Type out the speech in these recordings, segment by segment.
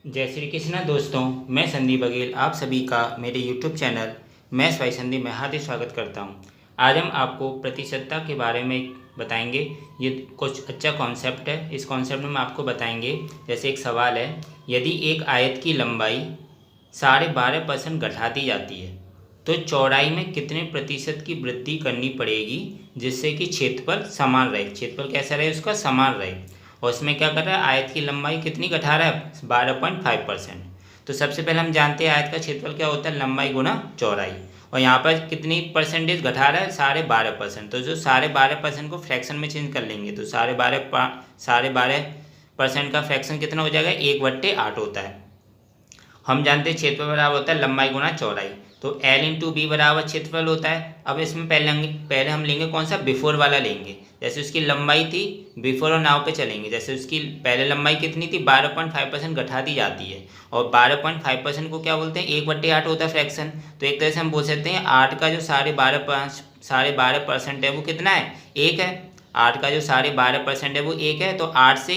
जय श्री कृष्णा दोस्तों, मैं संदीप बघेल आप सभी का मेरे YouTube channel maths by Sandeep में हार्दिक स्वागत करता हूं। आज हम आपको प्रतिशतता के बारे में बताएंगे। ये कुछ अच्छा कॉन्सेप्ट है। इस कॉन्सेप्ट में हम आपको बताएंगे, जैसे एक सवाल है, यदि एक आयत की लंबाई 12.5% घटा दी जाती है तो चौड़ाई में कितने प्रतिशत की वृद्धि करनी पड़ेगी जिससे कि क्षेत्रफल समान रहे। क्षेत्रफल कैसा रहे, उसका समान रहे। और इसमें क्या कर रहा है, आयत की लंबाई कितनी घटा रहा है, 12.5%। तो सबसे पहले हम जानते हैं आयत का क्षेत्रफल क्या होता है, लंबाई गुना चौड़ाई। और यहाँ पर कितनी परसेंटेज घटा रहा है, 12.5%। तो जो 12.5% को फ्रैक्शन में चेंज कर लेंगे तो 12.5% का फ्रैक्शन कितना हो जाएगा, 1/8 होता है। हम जानते हैं क्षेत्रफल बराबर होता है लंबाई गुना चौड़ाई, तो L/B बराबर क्षेत्रफल होता है। अब इसमें पहले हम लेंगे कौन सा, बिफोर वाला लेंगे। जैसे उसकी लंबाई थी, बिफोर और नाउ पे चलेंगे। जैसे उसकी पहले लंबाई कितनी थी, 12.5% घटा दी जाती है। और 12.5% को क्या बोलते हैं, 1/8 होता है फ्रैक्शन। तो एक तरह से हम बोल सकते हैं 8 का जो 12.5% है वो कितना है, 1 है। 8 का जो 12.5% है वो 1 है। तो 8 से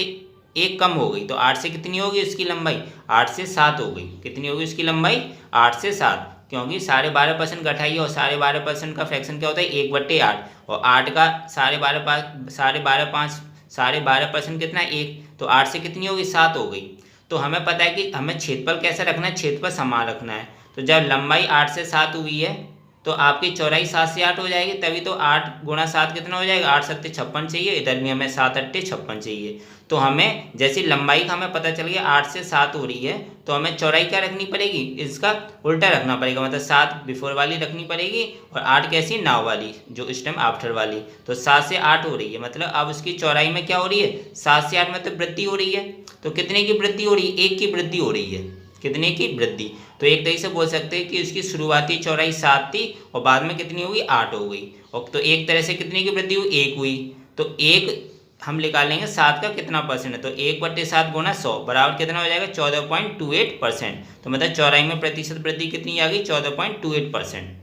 1 कम हो गई, तो 8 से कितनी होगी उसकी लंबाई, 8 से 7 हो गई। कितनी होगी उसकी लंबाई, 8 से 7, क्योंकि 12.5% घटाइए और 12.5% का फ्रैक्शन क्या होता है, 1/8। और 8 का 12.5% कितना है, 1। तो 8 से कितनी होगी, 7 हो गई। तो हमें पता है कि हमें क्षेत्रफल कैसा रखना है, क्षेत्रफल समान रखना है। तो जब लंबाई 8 से 7 हुई है तो आपकी चौड़ाई 7 से 8 हो जाएगी। तभी तो 8 गुणा 7 कितना हो जाएगा, 8 7 56 चाहिए। इधर भी हमें 7 8 56 चाहिए। तो हमें जैसी लंबाई का हमें पता चल गया 8 से 7 हो रही है, तो हमें चौड़ाई क्या रखनी पड़ेगी, इसका उल्टा रखना पड़ेगा। मतलब 7 बिफोर वाली रखनी पड़ेगी और 8 कैसी, नाव वाली, जो इस टाइम आफ्टर वाली। तो 7 से 8 हो रही है, मतलब अब उसकी चौड़ाई में क्या हो रही है, 7 से 8 में तो वृद्धि हो रही है। तो कितने की वृद्धि हो रही है, 1 की वृद्धि हो रही है। कितने की वृद्धि, तो एक तरीके से बोल सकते हैं कि उसकी शुरुआती चौड़ाई 7 थी और बाद में कितनी हो गई, 8 हो गई। और तो एक तरह से कितने की वृद्धि हुई, 1 हुई। तो 1 हम निकालेंगे 7 का कितना परसेंट है, तो 1/7 गुना 100 बराबर कितना हो जाएगा, 14.28%। तो मतलब चौड़ाई में प्रतिशत वृद्धि कितनी आ गई, 14.28%।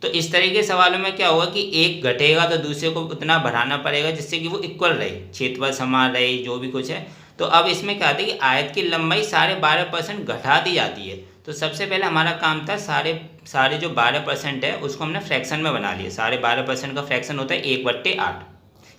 तो इस तरह के सवालों में क्या होगा कि एक घटेगा तो दूसरे को उतना बढ़ाना पड़ेगा जिससे कि वो इक्वल रहे, क्षेत्रफल समान रहे, जो भी कुछ है। तो अब इसमें क्या था कि आयत की लंबाई 12.5% घटा दी जाती है। तो सबसे पहले हमारा काम था सारे जो 12% है उसको हमने फ्रैक्शन में बना लिया। 12.5% का फ्रैक्शन होता है 1/8।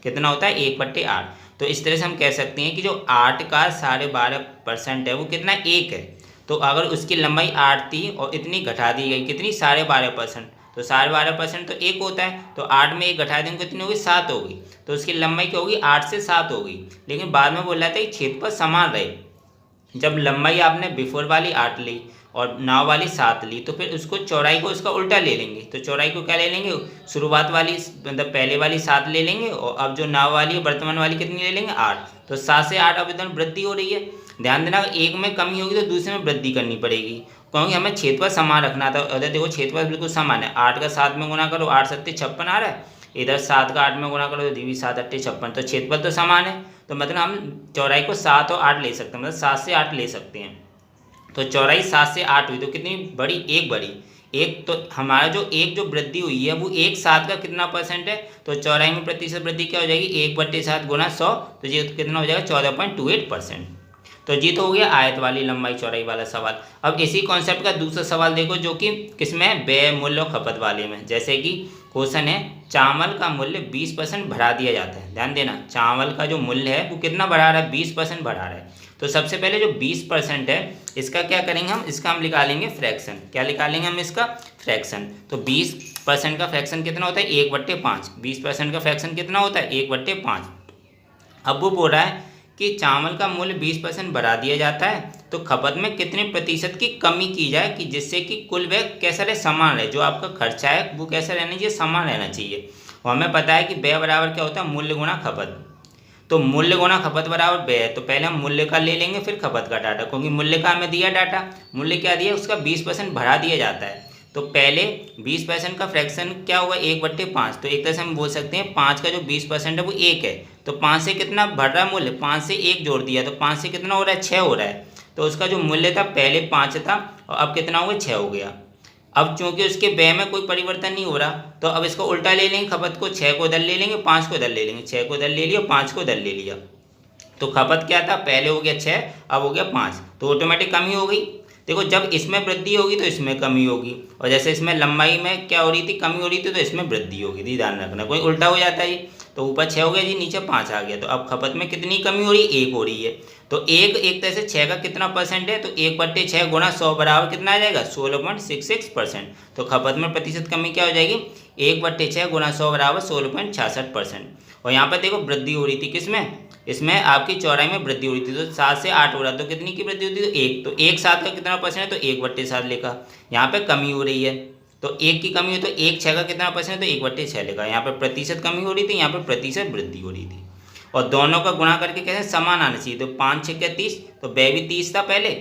कितना होता है, 1/8। तो इस तरह से हम कह सकते हैं कि जो 8 का 12.5% है वो कितना, 1 है। तो अगर उसकी लंबाई 8 थी और इतनी घटा दी गई, कितनी, 12.5%। तो 12.5% तो 1 होता है, तो 8 में 1 घटा देंगे कितनी होगी, 7 होगी। तो उसकी लंबाई क्या होगी, 8 से 7 होगी। लेकिन बाद में बोल रहा था कि क्षेत्रफल समान रहे। जब लंबाई आपने बिफोर वाली 8 ली और नाव वाली 7 ली, तो फिर उसको चौड़ाई को उसका उल्टा ले लेंगे। तो चौड़ाई को क्या ले लेंगे, शुरुआत वाली मतलब पहले वाली 7 ले लेंगे और अब जो नाव वाली है वर्तमान वाली कितनी ले लेंगे, 8। तो 7 से 8 अब इधर वृद्धि हो रही है। ध्यान देना, एक में कमी होगी तो दूसरे में वृद्धि करनी पड़ेगी, क्योंकि हमें क्षेत्रफल समान रखना था। अगर देखो क्षेत्रफल बिल्कुल समान है, 8 का 7 में गुना करो, 8 7 56 आ रहा है। इधर 7 का 8 में गुना करो तो भी 7 8 56, तो क्षेत्रफल तो समान है। तो मतलब हम चौड़ाई को 7 और 8 ले सकते हैं, मतलब 7 से 8 ले सकते हैं। तो चौड़ाई 7 से 8 हुई, तो कितनी बड़ी, एक बड़ी। एक तो हमारा जो वृद्धि हुई है वो 1/7 का कितना परसेंट है, तो चौड़ाई में प्रतिशत वृद्धि क्या हो जाएगी, 1/7 गुना 100। तो ये कितना हो जाएगा, 14.28%। तो ये तो हो गया आयत वाली लंबाई चौड़ाई वाला सवाल। अब इसी कॉन्सेप्ट का दूसरा सवाल देखो, जो कि किसमें है, व्यय मूल्य और खपत वाले में। जैसे कि क्वेश्चन है, चावल का मूल्य 20% बढ़ा दिया जाता है। ध्यान देना, चावल का जो मूल्य है वो कितना बढ़ा रहा है, 20% बढ़ा रहा है। तो सबसे पहले जो 20% है इसका क्या करेंगे हम, इसका हम निकालेंगे फ्रैक्शन। क्या निकालेंगे हम, इसका फ्रैक्शन। तो 20% का फ्रैक्शन कितना होता है, 1/5। 20% का फ्रैक्शन कितना होता है, 1/5। अब वो बोल रहा है कि चावल का मूल्य 20% बढ़ा दिया जाता है, तो खपत में कितने प्रतिशत की कमी की जाए कि जिससे कि कुल व्यय कैसा रहे, समान रहे। जो आपका खर्चा है वो कैसा रहना चाहिए, समान रहना चाहिए। और हमें पता है कि व्यय बराबर क्या होता है, मूल्य गुणा खपत। तो मूल्य गुणा खपत बराबर व्यय। तो पहले हम मूल्य का ले लेंगे फिर खपत का डाटा, क्योंकि मूल्य का हमें दिया डाटा, मूल्य क्या दिया, उसका 20% बढ़ा दिया जाता है। तो पहले 20% का फ्रैक्शन क्या होगा, 1/5। तो एक तरह से हम बोल सकते हैं 5 का जो 20% है वो 1 है। तो 5 से कितना बढ़ रहा है मूल्य, 5 से 1 जोड़ दिया तो 5 से कितना हो रहा है, 6 हो रहा है। तो उसका जो मूल्य था पहले 5 था और अब कितना हो गया, 6 हो गया। अब चूंकि उसके व्यय में कोई परिवर्तन नहीं हो रहा, तो अब इसको उल्टा ले लेंगे, खपत को 6 को इधर ले लेंगे, 5 को इधर ले लेंगे। 6 को इधर ले लिया, 5 को इधर ले लिया। तो खपत क्या था, पहले हो गया 6, अब हो गया 5, तो ऑटोमेटिक कमी हो गई। देखो जब इसमें वृद्धि होगी तो इसमें कमी होगी, और जैसे इसमें लंबाई में क्या हो रही थी, कमी हो रही थी, तो इसमें वृद्धि होगी। ध्यान रखना, कोई उल्टा हो जाता है जी। तो ऊपर 6 हो गया जी, नीचे 5 आ गया, तो अब खपत में कितनी कमी हो रही है, 1 हो रही है। तो एक तरह से 6 का कितना परसेंट है, तो 1/6 गुणा 100 बराबर कितना आ जाएगा, 16.66%। तो खपत में प्रतिशत कमी क्या हो जाएगी, 1/6 गुणा 100 बराबर 16.66%। और यहाँ पर देखो वृद्धि हो रही थी किसमें, इसमें आपकी चौड़ाई में वृद्धि हो रही थी, तो 7 से 8 हो रहा, तो कितनी की वृद्धि होती है, तो 1। तो 1 7 का कितना परसेंट है, तो 1/7 लिखा। यहाँ पे कमी हो रही है, तो 1 की कमी हो, तो 1 6 का कितना परसेंट है, तो 1/6 लिखा। यहाँ पे प्रतिशत कमी हो रही थी, यहाँ पे प्रतिशत वृद्धि हो रही थी। और दोनों का गुणा करके कैसे समान आना चाहिए, तो 5 6 30, तो व्यय भी 30 था पहले,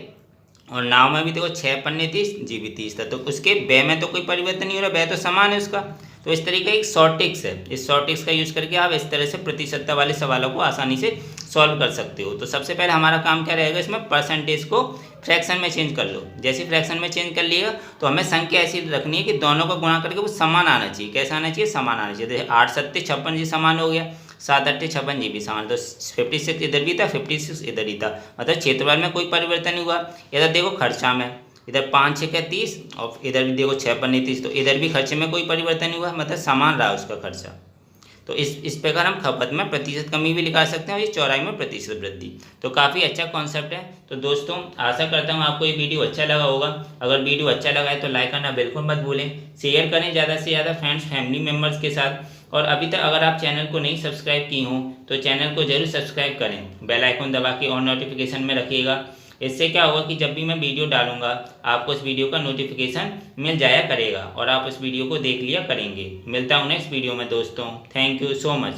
और नाव में भी देखो 6 पन्ने 30, जी भी 30 था, तो उसके व्यय में तो कोई परिवर्तन नहीं हो रहा, व्यय तो समान है उसका। तो इस तरीके एक शॉर्ट ट्रिक्स है, इस शॉर्ट ट्रिक्स का यूज़ करके आप इस तरह से प्रतिशतता वाले सवालों को आसानी से सॉल्व कर सकते हो। तो सबसे पहले हमारा काम क्या रहेगा, इसमें परसेंटेज को फ्रैक्शन में चेंज कर लो। जैसे फ्रैक्शन में चेंज कर लिएगा तो हमें संख्या ऐसी रखनी है कि दोनों को गुणा करके वो समान आना चाहिए। कैसा आना चाहिए, समान आना चाहिए। जैसे 8 7 56 जी समान हो गया, 7 8 56 जी भी समान, तो 56 इधर भी था, 56 इधर ही था, मतलब क्षेत्रफल में कोई परिवर्तन नहीं हुआ। इधर देखो खर्चा में, इधर 5 6 30, और इधर भी देखो 6 पन्ने 30, तो इधर भी खर्चे में कोई परिवर्तन नहीं हुआ, मतलब समान रहा उसका खर्चा। तो इस प्रकार हम खपत में प्रतिशत कमी भी निकाल सकते हैं, और इस चौड़ाई में प्रतिशत वृद्धि। तो काफ़ी अच्छा कॉन्सेप्ट है। तो दोस्तों आशा करता हूँ आपको ये वीडियो अच्छा लगा होगा। अगर वीडियो अच्छा लगा है तो लाइक करना बिल्कुल मत भूलें, शेयर करें ज़्यादा से ज़्यादा फ्रेंड्स फैमिली मेम्बर्स के साथ। और अभी तक अगर आप चैनल को नहीं सब्सक्राइब की हों तो चैनल को जरूर सब्सक्राइब करें, बेल आइकन दबा के और नोटिफिकेशन में रखिएगा। इससे क्या होगा कि जब भी मैं वीडियो डालूंगा आपको उस वीडियो का नोटिफिकेशन मिल जाया करेगा, और आप उस वीडियो को देख लिया करेंगे। मिलता हूँ नेक्स्ट वीडियो में दोस्तों, थैंक यू सो मच।